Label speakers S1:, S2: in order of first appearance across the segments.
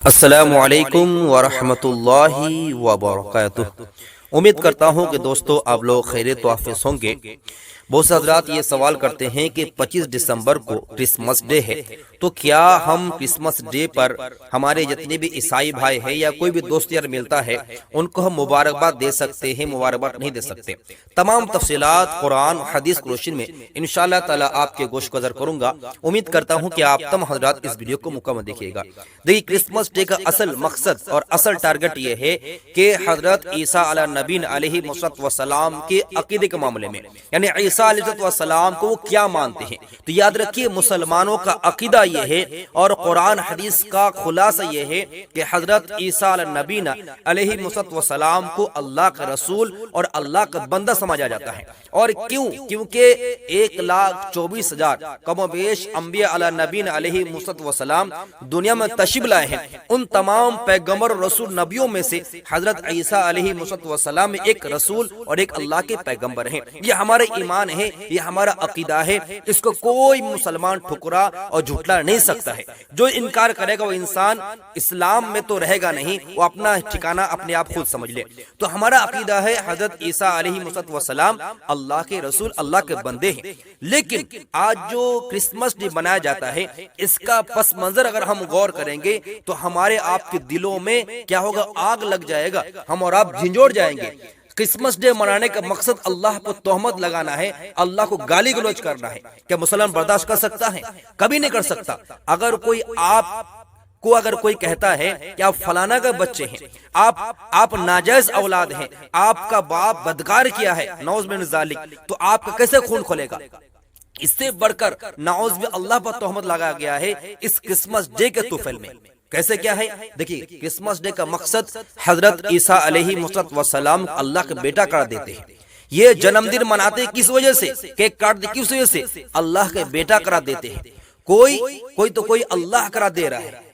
S1: السلام علیکم ورحمۃ اللہ وبرکاتہ۔ امید کرتا ہوں کہ دوستو آپ لوگ خیریت و عافیت ہوں گے۔ بہت سے حضرات یہ سوال کرتے ہیں کہ 25 دسمبر کو کرسمس ڈے ہے، تو کیا ہم کرسمس ڈے پر ہمارے جتنے بھی عیسائی بھائی ہیں یا کوئی بھی دوست یار ملتا ہے ان کو ہم مبارکباد دے سکتے ہیں، مبارکباد نہیں دے سکتے؟ تمام تفصیلات قرآن و حدیث کی روشنی میں انشاءاللہ تعالی آپ کے گوش گزر کروں گا۔ امید کرتا ہوں کہ آپ تمام حضرات اس ویڈیو کو مکمل دیکھیے گا۔ دیکھیے، کرسمس ڈے کا اصل مقصد اور اصل ٹارگٹ یہ ہے کہ حضرت عیسیٰ علیہ نبی علیہ السلام کے عقیدے کے معاملے میں، یعنی عیسیٰ علیہ السلام کو وہ کیا مانتے ہیں، تو یاد رکھیے مسلمانوں کا عقیدہ یہ ہے اور قرآن حدیث کا خلاصہ یہ ہے کہ حضرت عیسیٰ علیہ نبی علیہ السلام کو اللہ کا رسول اور اللہ کا بندہ سمجھا جاتا ہے۔ اور کیونکہ 1,24,000 کم و بیش انبیاء علیہ نبی علیہ السلام دنیا میں تشریف لائے ہیں، ان تمام پیغمبر رسول نبیوں میں سے حضرت عیسیٰ علیہ السلام ایک رسول اور ایک اللہ کے پیغمبر ہیں۔ یہ ہمارا ایمان ہے، یہ ہمارا عقیدہ ہے، اس کو کوئی مسلمان ٹھکرا اور جھٹلا نہیں سکتا ہے۔ جو انکار کرے گا وہ انسان اسلام میں تو رہے گا نہیں، وہ اپنا ٹھکانہ اپنے آپ خود سمجھ لے۔ تو ہمارا عقیدہ ہے حضرت عیسیٰ علیہ السلام اللہ کے رسول، اللہ کے بندے ہیں۔ لیکن آج جو کرسمس ڈے منایا جاتا ہے، اس کا پس منظر اگر ہم غور کریں گے تو ہمارے آپ کے دلوں میں کیا ہوگا؟ آگ لگ جائے گا، ہم اور آپ جھنجھوڑ جائیں گے۔ کرسمس ڈے منانے کا مقصد اللہ کو تہمت لگانا ہے، اللہ کو گالی گلوچ کرنا ہے۔ کیا مسلمان برداشت کر سکتا ہے؟ کبھی نہیں کر سکتا۔ اگر کوئی کوئی کہتا ہے کہ آپ فلانا کا بچے ہیں، آپ ناجائز اولاد ہیں، آپ کا باپ بدکار کیا ہے، نعوذ من ذالک، تو آپ کا کیسے خون کھلے گا؟ اس سے بڑھ کر نعوذ باللہ اللہ پر تہمت لگایا گیا ہے اس کرسمس ڈے کے طفل میں۔ کیسے کیا ہے؟ دیکھیے، کرسمس ڈے کا مقصد حضرت عیسیٰ علیہ السلام اللہ کا بیٹا قرار دیتے ہیں۔ یہ جنم دن مناتے کس وجہ سے، کیک کاٹتے کس وجہ سے؟ اللہ کے بیٹا قرار دیتے ہیں۔ کوئی اللہ قرار دے رہا ہے،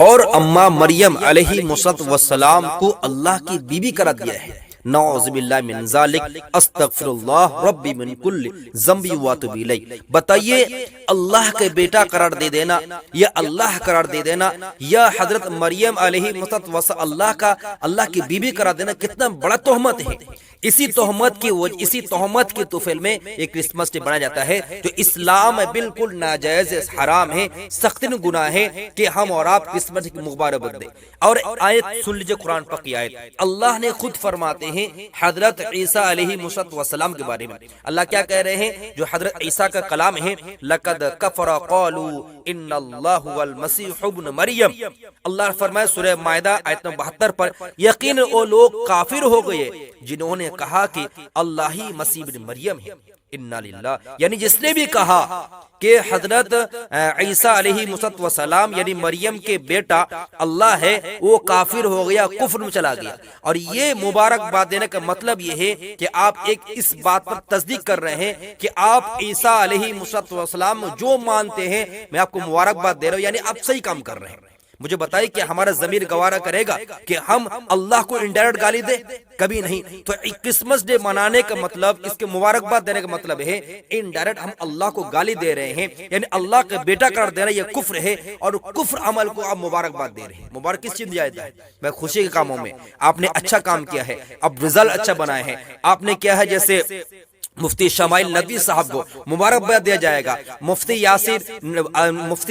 S1: اور اماں مریم علیہ السلام کو اللہ کی بیوی قرار دیا ہے۔ نعوذ باللہ من ذالک، استغفر اللہ ربی من کل ذنب واتوب الیہ۔ بتائیے، اللہ کے بیٹا قرار دے دینا یا اللہ قرار دے دینا یا حضرت مریم علیہ اللہ کی بیوی قرار دینا کتنا بڑا تہمت ہے۔ اسی تہمت کے طفل میں ایک کرسمس ڈے بنایا جاتا ہے جو اسلام میں بالکل ناجائز حرام ہے، سخت گناہ ہے کہ ہم اور آپ کرسمس ڈے کی مبارکباد دیں۔ اور آیت سن لیجئے، قرآن پاک کی آیت، اللہ نے خود فرماتے ہیں حضرت عیسیٰ علیہ السلام کے بارے میں۔ اللہ کیا کہہ رہے ہیں؟ جو حضرت عیسیٰ کا کلام ہے، لقد کفر قالوا ان اللہ هو المسیح ابن مریم۔ اللہ فرمائے سورہ مائدہ آیت نمبر 72 پر، یقین وہ لوگ کافر ہو گئے جنہوں نے کہا کہ اللہ ہی مسیح ابن مریم ہے۔ انا للہ، یعنی جس نے بھی کہا کہ حضرت عیسیٰ علیہ السلام یعنی مریم کے بیٹا اللہ ہے، وہ کافر ہو گیا، کفر میں چلا گیا۔ اور یہ مبارکباد دینے کا مطلب یہ ہے کہ آپ ایک اس بات پر تصدیق کر رہے ہیں کہ آپ عیسیٰ علیہ السلام جو مانتے ہیں میں آپ کو مبارکباد دے رہا ہوں، یعنی آپ صحیح کام کر رہے ہیں۔ مجھے بتائیے کہ ہمارا ضمیر گوارا کرے گا کہ ہم اللہ کو انڈائریکٹ گالی دیں؟ کبھی نہیں۔ تو کرسمس ڈے منانے کا مطلب، اس کے مبارکباد دینے کا مطلب ہے انڈائریکٹ ہم اللہ کو گالی دے رہے ہیں، یعنی اللہ کا بیٹا قرار دینا یہ کفر ہے، اور کفر عمل کو آپ مبارکباد دے رہے ہیں۔ مبارک کس چیز دیا جاتا ہے؟ میں خوشی کے کاموں میں آپ نے اچھا کام کیا ہے، اب رزلٹ اچھا بنائے ہیں، آپ نے کیا ہے، جیسے مفتی شمائل ندوی صاحب کو مبارکباد دیا جائے گا، مفتی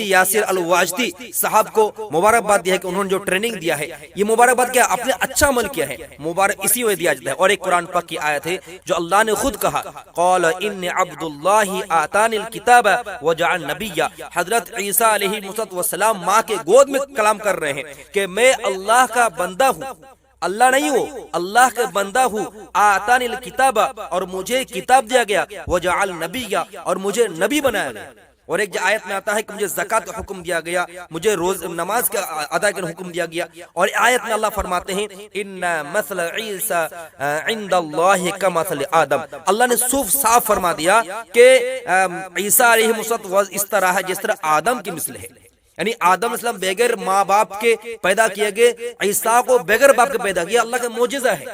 S1: یاسر الواجدی صاحب کو مبارکباد دیا ہے کہ انہوں نے جو ٹریننگ دیا ہے، یہ مبارکباد کیا؟ آپ نے اچھا عمل کیا ہے، مبارک اسی وجہ دیا جاتا ہے۔ اور ایک قرآن پاک کی آیت ہے جو اللہ نے خود کہا، قال ان عبد اللہ آتانی الکتاب وجعلنی نبیا۔ حضرت عیسیٰ علیہ السلام ماں کے گود میں کلام کر رہے ہیں کہ میں اللہ کا بندہ ہوں، اللہ نہیں ہو، اللہ کا بندہ ہوں، آتانی الکتاب، اور مجھے کتاب دیا گیا، وجعل نبیا، اور مجھے نبی بنایا گیا۔ اور ایک آیت میں آتا ہے کہ مجھے زکات کا حکم دیا گیا، مجھے روز نماز کا ادا کرنے کا حکم دیا گیا۔ اور آیت میں اللہ فرماتے ہیں ان مثل عیسی عند اللہ کمثل آدم۔ اللہ نے صاف فرما دیا کہ عیسیٰ علیہ السلام اس طرح ہے جس طرح آدم کی مثل ہے، یعنی آدم اسلام بغیر ماں باپ کے پیدا کیے گئے، عیسیٰ کو بغیر باپ کے پیدا کیا، اللہ کا معجزہ ہے۔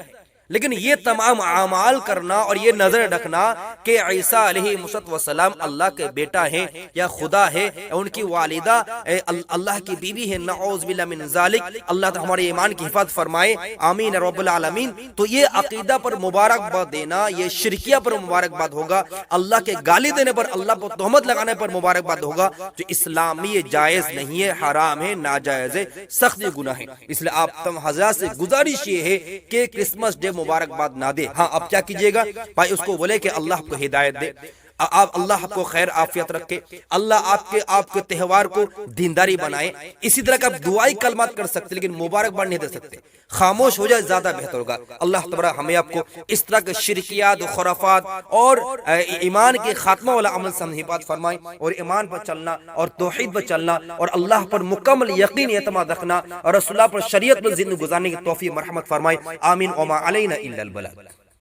S1: لیکن یہ تمام اعمال کرنا اور یہ نظر رکھنا کہ عیسیٰ علیہ السلام اللہ کے بیٹا ہیں یا خدا ہے، ان کی والدہ اللہ کی بیوی ہے، نعوذ باللہ من ذالک، اللہ تعالی ہمارے ایمان کی حفاظت فرمائے، آمین رب العالمین۔ تو یہ عقیدہ پر مبارکباد دینا یہ شرکیہ پر مبارکباد ہوگا، اللہ کے گالی دینے پر، اللہ پر تہمت لگانے پر مبارکباد ہوگا، جو اسلامی جائز نہیں ہے، حرام ہے، ناجائز ہے، سخت گناہ ہے۔ اس لیے آپ تم حضرات سے گزارش یہ ہے کہ کرسمس ڈے مبارکباد نہ دے۔ ہاں اب کیا کیجئے گا بھائی، اس کو بولے کہ اللہ آپ کو ہدایت دے، آپ اللہ آپ کو خیر عافیت رکھے، اللہ آپ کے تہوار کو دینداری بنائے۔ اسی طرح کا آپ دعائی کلمات کر سکتے لیکن مبارکباد نہیں دے سکتے، خاموش ہو جائے زیادہ بہتر ہوگا۔ اللہ تبارک ہمیں آپ کو اس طرح کے شرکیات و خرافات اور ایمان کے خاتمہ والا عمل سے حفاظت فرمائے، اور ایمان پر چلنا اور توحید پر چلنا اور اللہ پر مکمل یقین اعتماد رکھنا اور رسول اللہ پر شریعت پر زندگی گزارنے کی توفیق مرحمت فرمائے، آمین۔ وما علینا الا البلاغ۔